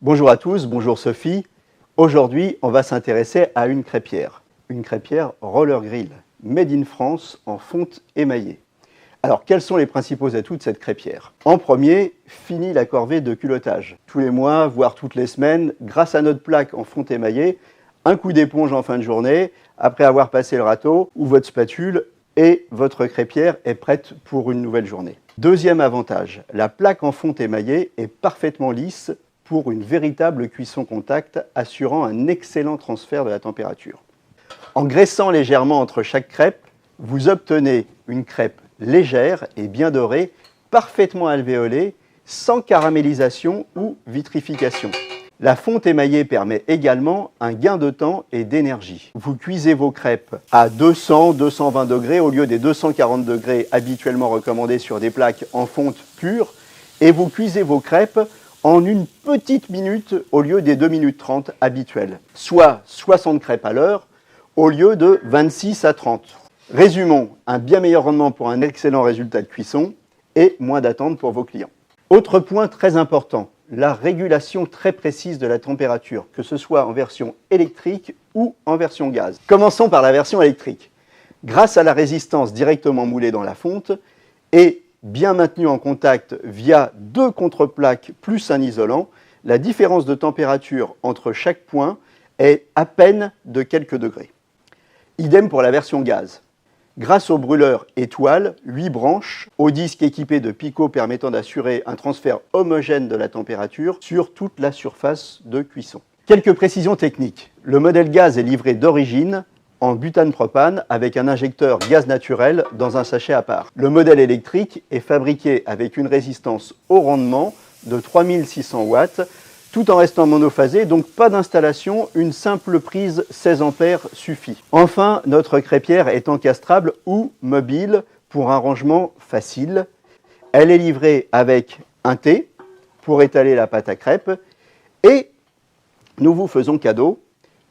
Bonjour à tous, bonjour Sophie. Aujourd'hui, on va s'intéresser à une crêpière roller grill, made in France en fonte émaillée. Alors, quels sont les principaux atouts de cette crêpière? En premier, fini la corvée de culottage. Tous les mois, voire toutes les semaines, grâce à notre plaque en fonte émaillée, un coup d'éponge en fin de journée, après avoir passé le râteau ou votre spatule, et votre crêpière est prête pour une nouvelle journée. Deuxième avantage, la plaque en fonte émaillée est parfaitement lisse pour une véritable cuisson contact, assurant un excellent transfert de la température. En graissant légèrement entre chaque crêpe, vous obtenez une crêpe légère et bien dorée, parfaitement alvéolée, sans caramélisation ou vitrification. La fonte émaillée permet également un gain de temps et d'énergie. Vous cuisez vos crêpes à 200-220 degrés au lieu des 240 degrés habituellement recommandés sur des plaques en fonte pure, et vous cuisez vos crêpes en une petite minute au lieu des 2 minutes 30 habituelles, soit 60 crêpes à l'heure au lieu de 26 à 30. Résumons, un bien meilleur rendement pour un excellent résultat de cuisson et moins d'attente pour vos clients. Autre point très important, la régulation très précise de la température, que ce soit en version électrique ou en version gaz. Commençons par la version électrique. Grâce à la résistance directement moulée dans la fonte et bien maintenue en contact via 2 contreplaques plus un isolant, la différence de température entre chaque point est à peine de quelques degrés. Idem pour la version gaz. Grâce au brûleur étoile, 8 branches, au disque équipé de picots permettant d'assurer un transfert homogène de la température sur toute la surface de cuisson. Quelques précisions techniques. Le modèle gaz est livré d'origine en butane-propane avec un injecteur gaz naturel dans un sachet à part. Le modèle électrique est fabriqué avec une résistance au rendement de 3600 watts, tout en restant monophasé, donc pas d'installation, une simple prise 16 ampères suffit. Enfin, notre crêpière est encastrable ou mobile pour un rangement facile. Elle est livrée avec un T pour étaler la pâte à crêpes et nous vous faisons cadeau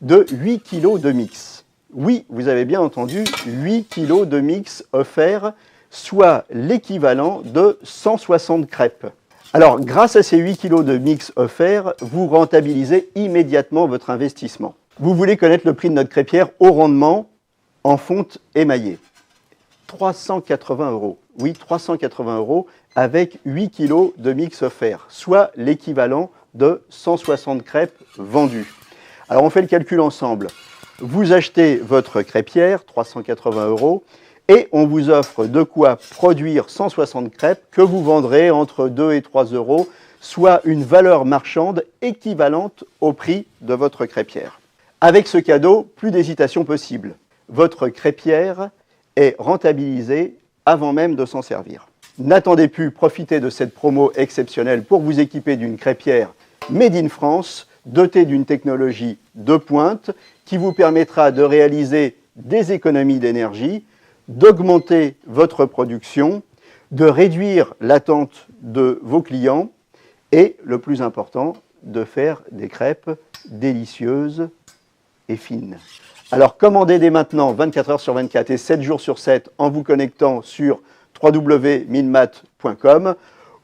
de 8 kg de mix. Oui, vous avez bien entendu, 8 kg de mix offerts, soit l'équivalent de 160 crêpes. Alors, grâce à ces 8 kg de mix offerts, vous rentabilisez immédiatement votre investissement. Vous voulez connaître le prix de notre crêpière au rendement en fonte émaillée. 380 €. Oui, 380 € avec 8 kg de mix offerts, soit l'équivalent de 160 crêpes vendues. Alors, on fait le calcul ensemble. Vous achetez votre crêpière, 380 €, et on vous offre de quoi produire 160 crêpes que vous vendrez entre 2 et 3 €, soit une valeur marchande équivalente au prix de votre crêpière. Avec ce cadeau, plus d'hésitation possible. Votre crêpière est rentabilisée avant même de s'en servir. N'attendez plus, profitez de cette promo exceptionnelle pour vous équiper d'une crêpière made in France, dotée d'une technologie de pointe qui vous permettra de réaliser des économies d'énergie, d'augmenter votre production, de réduire l'attente de vos clients et, le plus important, de faire des crêpes délicieuses et fines. Alors commandez dès maintenant 24 heures sur 24 et 7 jours sur 7 en vous connectant sur www.minmat.com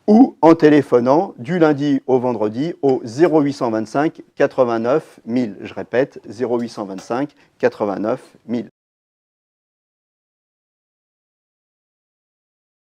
ou en téléphonant du lundi au vendredi au 0825 89 1000. Je répète, 0825 89 1000.